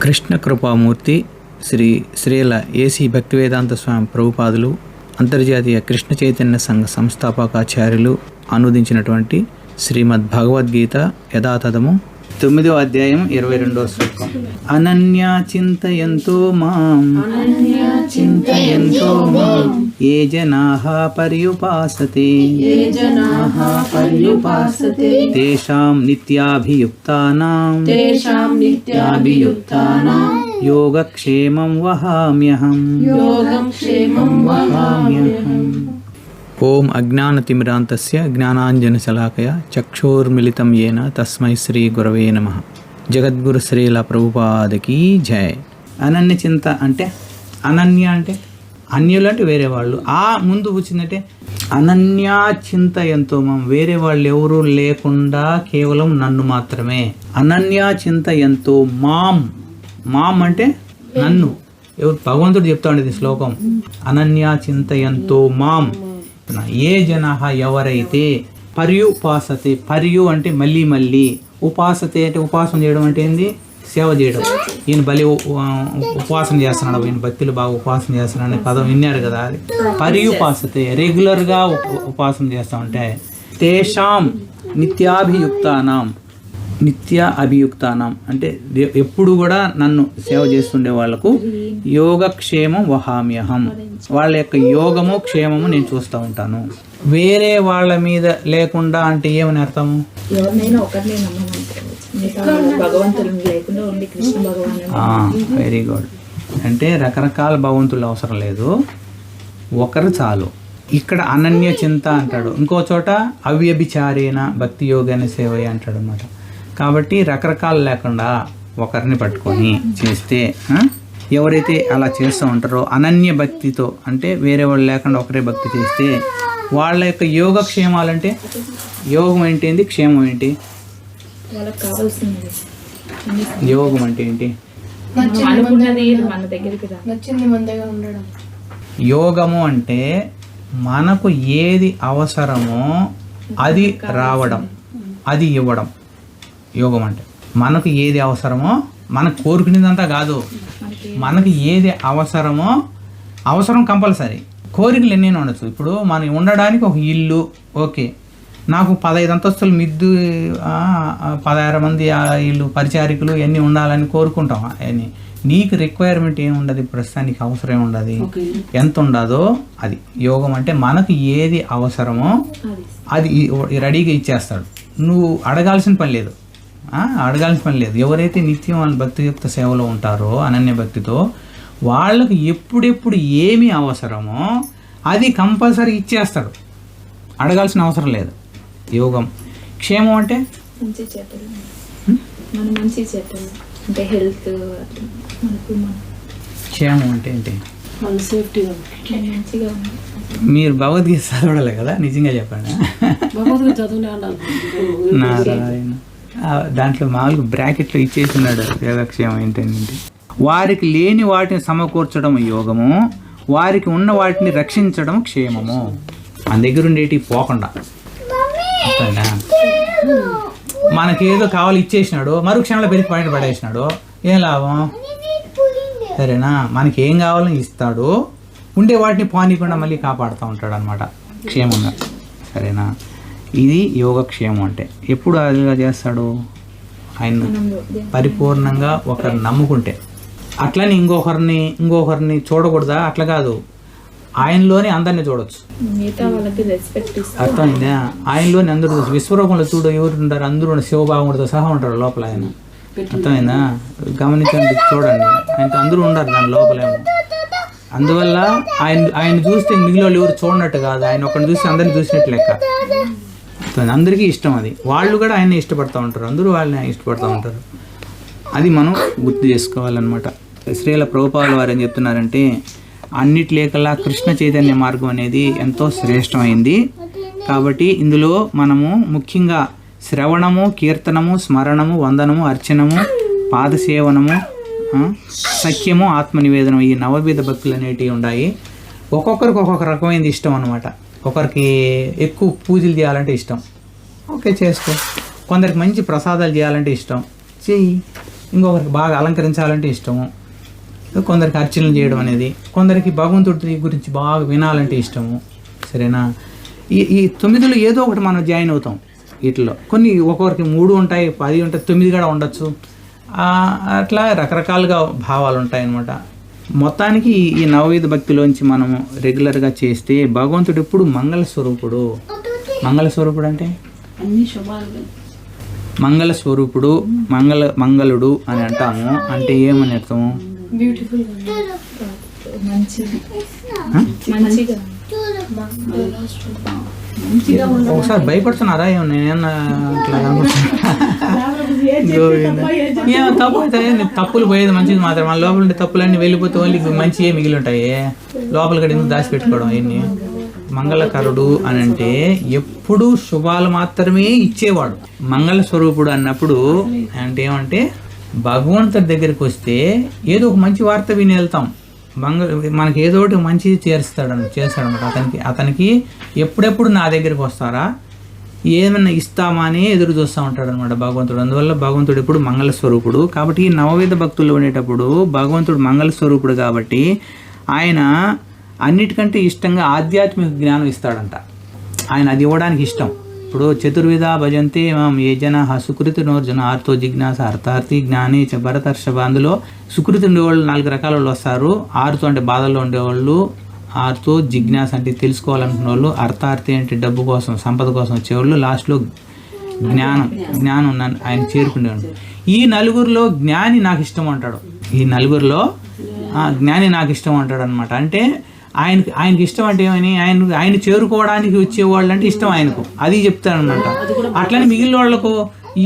Krishna Kripamurti Shri Srila AC Bhaktivedanta స్వామి ప్రభుపాదులు అంతర్జాతీయ కృష్ణ చైతన్య సంఘ సంస్థాపకాచార్యులు అనుదించినటువంటి శ్రీమద్ భగవద్గీత యథాతథము 9వ అధ్యాయం 22వ శ్లోకం. అనన్యా చింతయంతో మాం ఏ జనాః పర్యుపాసతే తేషాం నిత్యాభియుక్తానాం యోగక్షేమం వహామ్యహం. ఓం అజ్ఞానతిమిరాంతస్య జ్ఞానాంజనశలాకయ చక్షుర్మిలితం యేన తస్మై శ్రీ గురవే నమః. జగద్గురు శ్రీల ప్రభుపాదకి జయ. అనన్య చింత అంటే అనన్య అంటే అన్యులు అంటే వేరే వాళ్ళు. ఆ ముందు వచ్చిందంటే అనన్యా చింతయంతో మాం, వేరే వాళ్ళు ఎవరూ లేకుండా కేవలం నన్ను మాత్రమే. అనన్యా చింతయంతో మాం, మాం అంటే నన్ను. ఎవరు భగవంతుడు చెప్తా ఉండేది శ్లోకం. అనన్యా చింతయంతో మాం ఏ జనాః ఎవరైతే పర్యుపాసతే, పర్యు అంటే మళ్ళీ మళ్ళీ, ఉపాసతే అంటే ఉపాసన చేయడం అంటే ఏంది, సేవ చేయడం. ఈయన బలి ఉపాసన చేస్తున్నాడు, ఈయన భక్తులు బాగా ఉపాసన చేస్తున్నాడు అనే పదం విన్నారు కదా. అది పర్యుపాసతే, రెగ్యులర్గా ఉపాసన చేస్తూ ఉంటే. తేషాం నిత్యాభియుక్తానాం, నిత్య అభియుక్తానం అంటే ఎప్పుడు కూడా నన్ను సేవ చేస్తుండే వాళ్లకు యోగక్షేమం వహామ్యహం, వాళ్ళ యొక్క యోగము క్షేమము నేను చూస్తూ ఉంటాను. వేరే వాళ్ళ మీద లేకుండా అంటే ఏమని అర్థము? Very good. అంటే రకరకాల భగవంతులు అవసరం లేదు, ఒకరు చాలు. ఇక్కడ అనన్య చింత అంటాడు, ఇంకో చోట అవ్యభిచారేణ భక్తి యోగైన సేవయ్య అంటాడు అన్నమాట. కాబట్టి రకరకాలు లేకుండా ఒకరిని పట్టుకొని చేస్తే, ఎవరైతే అలా చేస్తూ ఉంటారో అనన్య భక్తితో, అంటే వేరే వాళ్ళు లేకుండా ఒకరే భక్తి చేస్తే వాళ్ళ యొక్క యోగక్షేమాలంటే, యోగం ఏంటి, క్షేమం ఏంటి? యోగం అంటే ఏంటి? యోగము అంటే మనకు ఏది అవసరమో అది రావడం, అది ఇవ్వడం. యోగం అంటే మనకు ఏది అవసరమో, మనకు కోరుకునేదంతా కాదు, మనకి ఏది అవసరమో, అవసరం కంపల్సరీ, కోరికలు ఎన్నైనా ఉండొచ్చు. ఇప్పుడు మనం ఉండడానికి ఒక ఇల్లు, ఓకే, నాకు 15 అంతస్తులు మిద్దు, 16 మంది ఇల్లు పరిచారికులు ఇవన్నీ ఉండాలని కోరుకుంటాం. అని నీకు రిక్వైర్మెంట్ ఏమి ఉండదు, ప్రస్తుతానికి అవసరం ఉండదు, ఎంత ఉండదో అది. యోగం అంటే మనకు ఏది అవసరమో అది రెడీగా ఇచ్చేస్తాడు, నువ్వు అడగాల్సిన పని లేదు, ఎవరైతే నిత్యం భక్తియుక్త సేవలో ఉంటారో అనన్య భక్తితో, వాళ్ళకు ఎప్పుడెప్పుడు ఏమి అవసరమో అది కంపల్సరీ ఇచ్చేస్తాడు, అడగాల్సిన అవసరం లేదు. యోగం. క్షేమం అంటే క్షేమం అంటే ఏంటి? మీరు భగవద్గీత చదవడలే కదా, నిజంగా చెప్పండి. నారాయణ, దాంట్లో మామూలుగా బ్రాకెట్లో ఇచ్చేస్తున్నాడు యోగక్షేమం ఏంటంటే, వారికి లేని వాటిని సమకూర్చడం యోగము, వారికి ఉన్న వాటిని రక్షించడం క్షేమము. మన దగ్గర ఉండేటి పోకుండా, మనకేదో కావాలి ఇచ్చేసినాడు, మరుక్షణంలో పెరిగి పైన పడేసినాడు, ఏం లాభం? సరేనా, మనకి ఏం కావాలని ఇస్తాడు, ఉండే వాటిని పోనీయకుండా మళ్ళీ కాపాడుతూ ఉంటాడు అనమాట క్షేమంగా. సరేనా, ఇది యోగక్షేమం అంటే. ఎప్పుడు అదిగా చేస్తాడు? ఆయన పరిపూర్ణంగా ఒకరిని నమ్ముకుంటే. అట్లని ఇంకొకరిని చూడకూడదా? అట్లా కాదు, ఆయనలోనే అందరినీ చూడొచ్చు. అర్థమైందా? ఆయనలోని అందరూ విశ్వరూపంలో చూడు ఎవరు ఉంటారు, అందరూ శివభావముడితో సహా ఉంటారు లోపల. ఆయన అర్థమైందా? గమనించండి, చూడండి, ఆయనతో అందరూ ఉంటారు దాని లోపలేమో. అందువల్ల ఆయన చూస్తే మిగిలిన వాళ్ళు ఎవరు చూడనట్టు కాదు, ఆయన ఒకరిని చూస్తే అందరిని చూసినట్టు లెక్క. అందరికీ ఇష్టం అది, వాళ్ళు కూడా ఆయన్ని ఇష్టపడుతూ ఉంటారు, అందరూ వాళ్ళని ఇష్టపడుతూ ఉంటారు. అది మనం గుర్తు చేసుకోవాలన్నమాట. శ్రీల ప్రభుపాదుల వారు ఏం చెప్తున్నారంటే, అన్నిట్లేకల్లా కృష్ణ చైతన్య మార్గం అనేది ఎంతో శ్రేష్టమైంది. కాబట్టి ఇందులో మనము ముఖ్యంగా శ్రవణము, కీర్తనము, స్మరణము, వందనము, అర్చనము, పాదసేవనము, సఖ్యము, ఆత్మనివేదనం, ఈ నవవిధ భక్తులు అనేటివి ఉన్నాయి. ఒక్కొక్కరికి ఒక్కొక్క రకమైనది ఇష్టం అన్నమాట. ఒకరికి ఎక్కువ పూజలు చేయాలంటే ఇష్టం, ఓకే చేసుకో. కొందరికి మంచి ప్రసాదాలు చేయాలంటే ఇష్టం, చెయ్యి. ఇంకొకరికి బాగా అలంకరించాలంటే ఇష్టము, కొందరికి అర్చనలు చేయడం అనేది, కొందరికి భగవంతుడి గురించి బాగా వినాలంటే ఇష్టము. సరేనా? ఈ 9లో ఏదో ఒకటి మనం జాయిన్ అవుతాం. వీటిలో కొన్ని ఒక్కొక్కరికి 3 ఉంటాయి, 10 ఉంటాయి, 9 కూడా ఉండొచ్చు. అట్లా రకరకాలుగా భావాలు ఉంటాయన్నమాట. మొత్తానికి ఈ నవవిధ భక్తిలోంచి మనము రెగ్యులర్గా చేస్తే భగవంతుడు ఎప్పుడు మంగళస్వరూపుడు. మంగళస్వరూపుడు అంటే మంగళస్వరూపుడు, మంగళుడు అని అంటాము. అంటే ఏమని అర్థము? ఒకసారి భయపడుతున్నారా? నేనేమన్నా తప్పు అవుతాయి. తప్పులు పోయేది మంచిది మాత్రం. మన లోపల ఉండే తప్పులన్నీ వెళ్ళిపోతే ఓన్లీ మంచివే మిగిలి ఉంటాయి. లోపల కూడా ఎందుకు దాచిపెట్టుకోవడం? అవన్నీ మంగళకరుడు అని అంటే ఎప్పుడు శుభాలు మాత్రమే ఇచ్చేవాడు. మంగళ స్వరూపుడు అన్నప్పుడు అంటే ఏమంటే భగవంతుడి దగ్గరికి వస్తే ఏదో ఒక మంచి వార్త విని వెళ్తాం. మనకి ఏదో ఒకటి మంచి చేస్తాడనమాట. అతనికి ఎప్పుడెప్పుడు నా దగ్గరికి వస్తారా, ఏమైనా ఇస్తామా అని ఎదురు చూస్తూ ఉంటాడు అనమాట భగవంతుడు. అందువల్ల భగవంతుడు ఎప్పుడు మంగళ స్వరూపుడు. కాబట్టి నవవిధ భక్తుల్లో ఉండేటప్పుడు భగవంతుడు మంగళ స్వరూపుడు కాబట్టి ఆయన అన్నిటికంటే ఇష్టంగా ఆధ్యాత్మిక జ్ఞానం ఇస్తాడంట. ఆయన అది ఇవ్వడానికి ఇష్టం. ఇప్పుడు చతుర్విధ భజంతే ఏ జన సుకృతి నోర్జున ఆర్తో జిజ్ఞాస అర్థార్థి జ్ఞాని చ భరతర్షభ. అందులో సుకృతి ఉండేవాళ్ళు 4 రకాల వాళ్ళు వస్తారు. ఆర్తో అంటే బాధల్లో ఉండేవాళ్ళు, ఆర్తో జిజ్ఞాస అంటే తెలుసుకోవాలనుకునే వాళ్ళు, అర్థార్థి అంటే డబ్బు కోసం సంపద కోసం వచ్చేవాళ్ళు, లాస్ట్లో జ్ఞానం ఆయన చేరుకునేవాడు. ఈ 4 జ్ఞాని నాకు ఇష్టం అంటాడు. ఈ 4 జ్ఞాని నాకు ఇష్టం అంటాడు అనమాట. అంటే ఆయనకి ఇష్టం అంటే ఏమని, ఆయన చేరుకోవడానికి వచ్చేవాళ్ళు అంటే ఇష్టం ఆయనకు, అది చెప్తారనమాట. అట్లని మిగిలిన వాళ్ళకు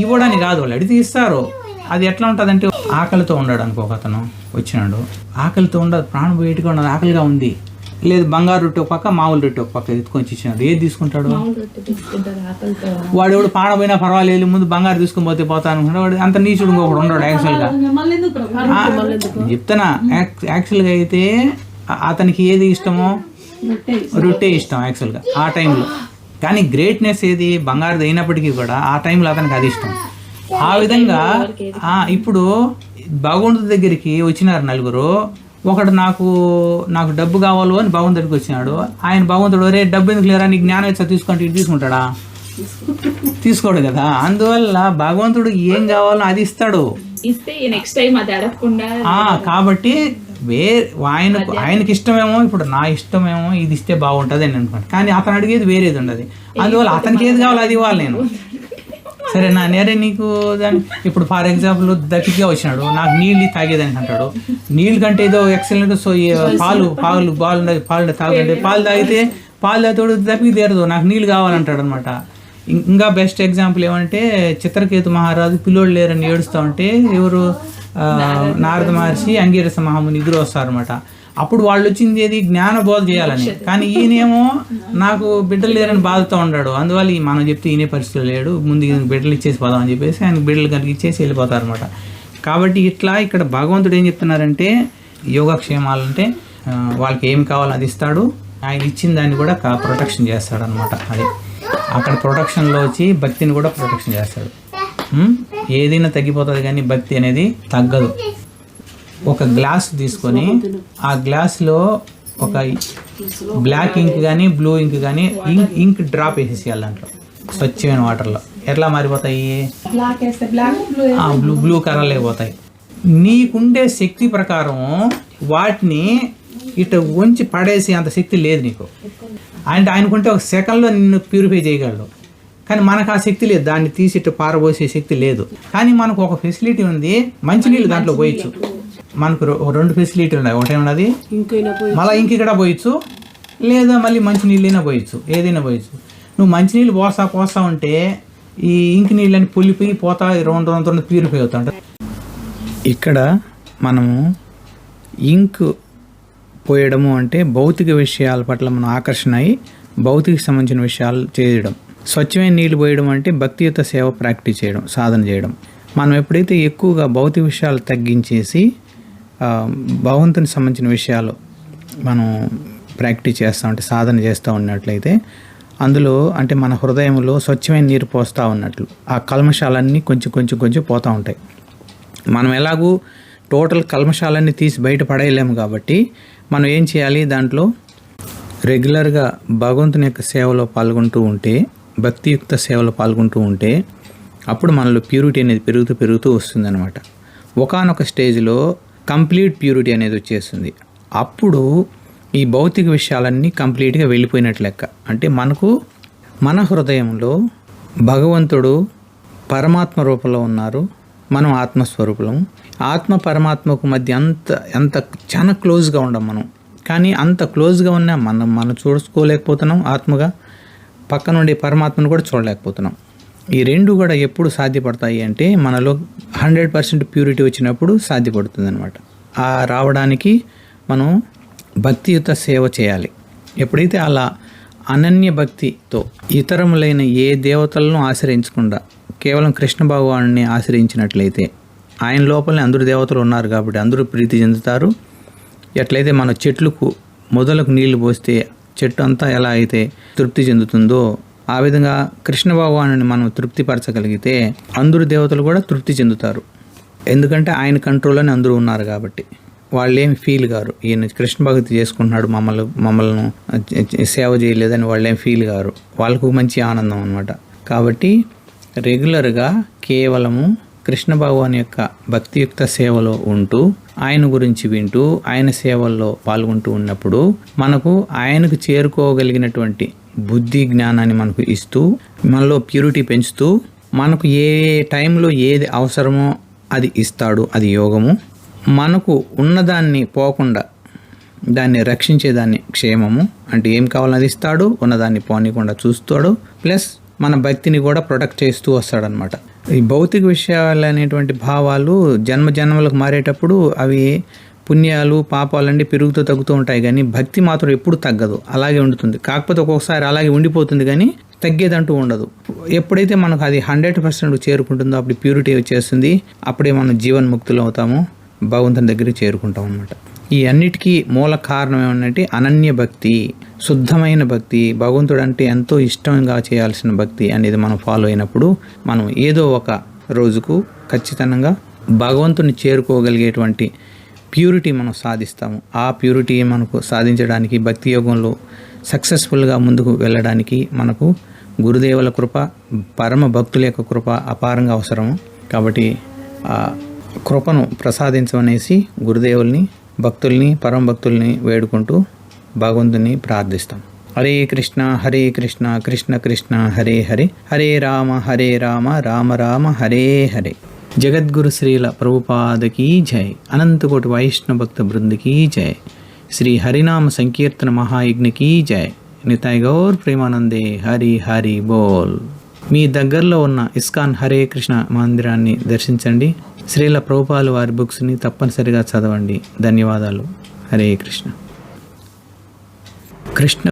ఇవ్వడానికి కాదు, వాళ్ళు అడిగితే ఇస్తారు. అది ఎట్లా ఉంటుంది అంటే ఆకలితో ఉన్నాడు అనుకో, ఒకతను వచ్చినాడు, ఆకలితో ఉండదు, ప్రాణం బయటగా ఉండదు, ఆకలిగా ఉంది, లేదు బంగారు రొట్టె ఒక పక్క మామూలు రొట్టె ఒక పక్క ఎత్తుకొని ఇచ్చినాడు, ఏది తీసుకుంటాడు? వాడు ఎవడు పాడపోయినా పర్వాలేదు, ముందు బంగారు తీసుకొని పోతా అనుకుంటాడు. వాడు అంత నీచుడు ఇంకొకడు ఉండడు. యాక్చువల్గా చెప్తానా, యాక్చువల్గా అయితే అతనికి ఏది ఇష్టమో రొట్టె ఇష్టం యాక్చువల్గా ఆ టైంలో. కానీ గ్రేట్నెస్ ఏది బంగారుది అయినప్పటికీ కూడా ఆ టైంలో అతనికి అది ఇష్టం. ఆ విధంగా ఇప్పుడు భగవంతుడి దగ్గరికి వచ్చినారు 4. ఒకడు నాకు డబ్బు కావాలో అని భగవంతుడికి వచ్చినాడు. ఆయన భగవంతుడు రే డబ్బు ఎందుకు లేరా, నీకు జ్ఞానం ఇచ్చా తీసుకుంటే ఇది తీసుకుంటాడా? తీసుకోడు కదా. అందువల్ల భగవంతుడు ఏం కావాలో అది ఇస్తాడు. కాబట్టి ఆయనకి ఇష్టమేమో, ఇప్పుడు నా ఇష్టమేమో ఇది ఇస్తే బాగుంటుంది అని అనుకోండి, కానీ అతను అడిగేది వేరేది ఉండదు. అందువల్ల అతనికి ఏది కావాలో అది ఇవ్వాలి నేను. సరేనా? నేరే నీకు దాన్ని ఇప్పుడు ఫర్ ఎగ్జాంపుల్ దక్కిగా వచ్చినాడు, నాకు నీళ్ళు తాగేదానికి అంటాడు. నీళ్ళు కంటే ఏదో ఎక్సలెంట్ పాలు తాగండి, పాలు తాగితే తోడు దప్పికి తీరదు, నాకు నీళ్ళు కావాలంటాడు అనమాట. ఇంకా బెస్ట్ ఎగ్జాంపుల్ ఏమంటే చిత్రకేతు మహారాజు పిల్లోళ్ళు లేరని ఏడుస్తూ ఉంటే ఎవరు నారద మహర్షి అంగీరస మహాముని ఇద్దరు వస్తారనమాట. అప్పుడు వాళ్ళు వచ్చింది ఏది జ్ఞాన బోధ చేయాలని, కానీ ఈయనేమో నాకు బిడ్డలు లేరని బాధతో ఉన్నాడు. అందువల్ల మనం చెప్తే ఈయనే పరిస్థితులు లేడు, ముందు బిడ్డలు ఇచ్చేసి పోదాం అని చెప్పేసి ఆయన బిడ్డలు కనుక ఇచ్చేసి వెళ్ళిపోతారనమాట. కాబట్టి ఇట్లా ఇక్కడ భగవంతుడు ఏం చెప్తున్నారంటే యోగక్షేమాలంటే వాళ్ళకి ఏం కావాలో అది ఇస్తాడు, ఆయన ఇచ్చిన దాన్ని కూడా ప్రొటెక్షన్ చేస్తాడు అనమాట. అది అక్కడ ప్రొటెక్షన్లో వచ్చి భక్తిని కూడా ప్రొటెక్షన్ చేస్తాడు. ఏదైనా తగ్గిపోతుంది కానీ భక్తి అనేది తగ్గదు. ఒక గ్లాస్ తీసుకొని ఆ గ్లాస్లో ఒక బ్లాక్ ఇంక్ కానీ బ్లూ ఇంక్ కానీ ఇంక్ డ్రాప్ వేసేసేయాలి దాంట్లో స్వచ్ఛమైన వాటర్లో. ఎట్లా మారిపోతాయి? బ్లూ కలర్లో అయిపోతాయి. నీకుండే శక్తి ప్రకారం వాటిని ఇటు ఉంచి పడేసి అంత శక్తి లేదు నీకు. అంటే ఆయనకుంటే ఒక సెకండ్లో నిన్ను ప్యూరిఫై చేయగలడు, కానీ మనకు ఆ శక్తి లేదు, దాన్ని తీసి ఇటు పారబోసే శక్తి లేదు. కానీ మనకు ఒక ఫెసిలిటీ ఉంది, మంచినీళ్ళు దాంట్లో పోయచ్చు. మనకు 2 ఫెసిలిటీలు ఉన్నాయి. ఒకటే ఉన్నది మళ్ళీ ఇంక ఇక్కడ పోయచ్చు, లేదా మళ్ళీ మంచినీళ్ళైనా పోయచ్చు, ఏదైనా పోయచ్చు. నువ్వు మంచినీళ్ళు పోస్తా ఉంటే ఈ ఇంక నీళ్ళని పొలిపోయి పోతా రెండు ప్యూరిఫై అవుతా ఉంటాయి. ఇక్కడ మనము ఇంక్ పోయడము అంటే భౌతిక విషయాల పట్ల మనం ఆకర్షణ అయ్యి భౌతిక సంబంధించిన విషయాలు చేయడం. స్వచ్ఛమైన నీళ్ళు పోయడం అంటే భక్తియుత సేవ ప్రాక్టీస్ చేయడం, సాధన చేయడం. మనం ఎప్పుడైతే ఎక్కువగా భౌతిక విషయాలు తగ్గించేసి భగవంతునికి సంబంధించిన విషయాలు మనం ప్రాక్టీస్ చేస్తూ ఉంటే, సాధన చేస్తూ ఉన్నట్లయితే అందులో అంటే మన హృదయంలో స్వచ్ఛమైన నీరు పోస్తూ ఉన్నట్లు ఆ కల్మషాలన్నీ కొంచెం పోతూ ఉంటాయి. మనం ఎలాగూ టోటల్ కల్మషాలన్నీ తీసి బయట పడేయలేము కాబట్టి మనం ఏం చేయాలి, దాంట్లో రెగ్యులర్గా భగవంతుని యొక్క సేవలో పాల్గొంటూ ఉంటే, భక్తియుక్త సేవలో పాల్గొంటూ ఉంటే అప్పుడు మనలో ప్యూరిటీ అనేది పెరుగుతూ వస్తుందన్నమాట. ఒకానొక స్టేజ్లో కంప్లీట్ ప్యూరిటీ అనేది వచ్చేస్తుంది. అప్పుడు ఈ భౌతిక విషయాలన్నీ కంప్లీట్గా వెళ్ళిపోయినట్లు లెక్క. అంటే మన హృదయంలో భగవంతుడు పరమాత్మ రూపంలో ఉన్నారు, మనం ఆత్మస్వరూపులం. ఆత్మ పరమాత్మకు మధ్య అంత చాలా క్లోజ్గా ఉండం మనం. కానీ అంత క్లోజ్గా ఉన్నా మనం చూసుకోలేకపోతున్నాం, ఆత్మగా పక్క నుండి పరమాత్మను కూడా చూడలేకపోతున్నాం. ఈ రెండు కూడా ఎప్పుడు సాధ్యపడతాయి అంటే మనలో 100% ప్యూరిటీ వచ్చినప్పుడు సాధ్యపడుతుంది అనమాట. ఆ రావడానికి మనం భక్తియుత సేవ చేయాలి. ఎప్పుడైతే అలా అనన్య భక్తితో ఇతరములైన ఏ దేవతలను ఆశ్రయించకుండా కేవలం కృష్ణ భగవానుని ఆశ్రయించినట్లయితే, ఆయన లోపలనే అందరు దేవతలు ఉన్నారు కాబట్టి అందరూ ప్రీతి చెందుతారు. ఎట్లయితే మన చెట్లకు మొదలకు నీళ్లు పోస్తే చెట్టు అంతా ఎలా అయితే తృప్తి చెందుతుందో, ఆ విధంగా కృష్ణ భగవానుని మనం తృప్తిపరచగలిగితే అందరు దేవతలు కూడా తృప్తి చెందుతారు. ఎందుకంటే ఆయన కంట్రోల్లోనే అందరూ ఉన్నారు కాబట్టి వాళ్ళేం ఫీల్ కారు, ఈయన కృష్ణ భక్తి చేసుకుంటున్నాడు మమ్మల్ని సేవ చేయలేదని వాళ్ళేం ఫీల్ కారు. వాళ్ళకు మంచి ఆనందం అనమాట. కాబట్టి రెగ్యులర్గా కేవలము కృష్ణ భగవాన్ యొక్క భక్తియుక్త సేవలో ఉంటూ, ఆయన గురించి వింటూ, ఆయన సేవల్లో పాల్గొంటూ ఉన్నప్పుడు మనకు ఆయనకు చేరుకోగలిగినటువంటి బుద్ధి జ్ఞానాన్ని మనకు ఇస్తూ, మనలో ప్యూరిటీ పెంచుతూ, మనకు ఏ టైంలో ఏది అవసరమో అది ఇస్తాడు. అది యోగము. మనకు ఉన్నదాన్ని పోకుండా దాన్ని రక్షించేదాన్ని క్షేమము. అంటే ఏం కావాలని అది ఇస్తాడు, ఉన్నదాన్ని పోనీకుండా చూస్తాడు. ప్లస్ మన భక్తిని కూడా ప్రొటెక్ట్ చేస్తూ వస్తాడనమాట. ఈ భౌతిక విషయాలు అనేటువంటి భావాలు జన్మలకు మారేటప్పుడు అవి పుణ్యాలు పాపాలన్నీ పెరుగుతూ తగ్గుతూ ఉంటాయి, కానీ భక్తి మాత్రం ఎప్పుడు తగ్గదు, అలాగే ఉండుతుంది. కాకపోతే ఒక్కొక్కసారి అలాగే ఉండిపోతుంది, కానీ తగ్గేదంటూ ఉండదు. ఎప్పుడైతే మనకు అది 100% చేరుకుంటుందో అప్పుడు ప్యూరిటీ వచ్చేస్తుంది. అప్పుడే మనం జీవన్ముక్తులు అవుతాము, భగవంతుని దగ్గరికి చేరుకుంటాం అన్నమాట. ఈ అన్నిటికీ మూల కారణం ఏమంటే అనన్య భక్తి, శుద్ధమైన భక్తి. భగవంతుడు అంటే ఎంతో ఇష్టంగా చేయాల్సిన భక్తి అనేది మనం ఫాలో అయినప్పుడు మనం ఏదో ఒక రోజుకు ఖచ్చితంగా భగవంతుని చేరుకోగలిగేటువంటి ప్యూరిటీ మనం సాధిస్తాము. ఆ ప్యూరిటీ మనకు సాధించడానికి భక్తి యోగంలో సక్సెస్ఫుల్గా ముందుకు వెళ్ళడానికి మనకు గురుదేవుల కృప, పరమ భక్తుల యొక్క కృప అపారంగా అవసరము. కాబట్టి ఆ కృపను ప్రసాదించమనేసి గురుదేవుల్ని, భక్తుల్ని, పరమ భక్తుల్ని వేడుకుంటూ భగవంతుని ప్రార్థిస్తాం. హరే కృష్ణ కృష్ణ కృష్ణ హరే హరే, హరే రామ రామ రామ హరే హరే. జగద్గురు శ్రీల ప్రభుపాదకి జై. అనంతకోటి వైష్ణవ భక్త బృందకి జై. శ్రీ హరినామ సంకీర్తన మహాయజ్ఞకి జై. నితాయ్ గౌర్ ప్రేమానందే. హరి హరి బోల్. మీ దగ్గరలో ఉన్న ఇస్కాన్ హరే కృష్ణ మందిరాన్ని దర్శించండి. శ్రీల ప్రభుపాల వారి బుక్స్ని తప్పనిసరిగా చదవండి. ధన్యవాదాలు. హరే కృష్ణ.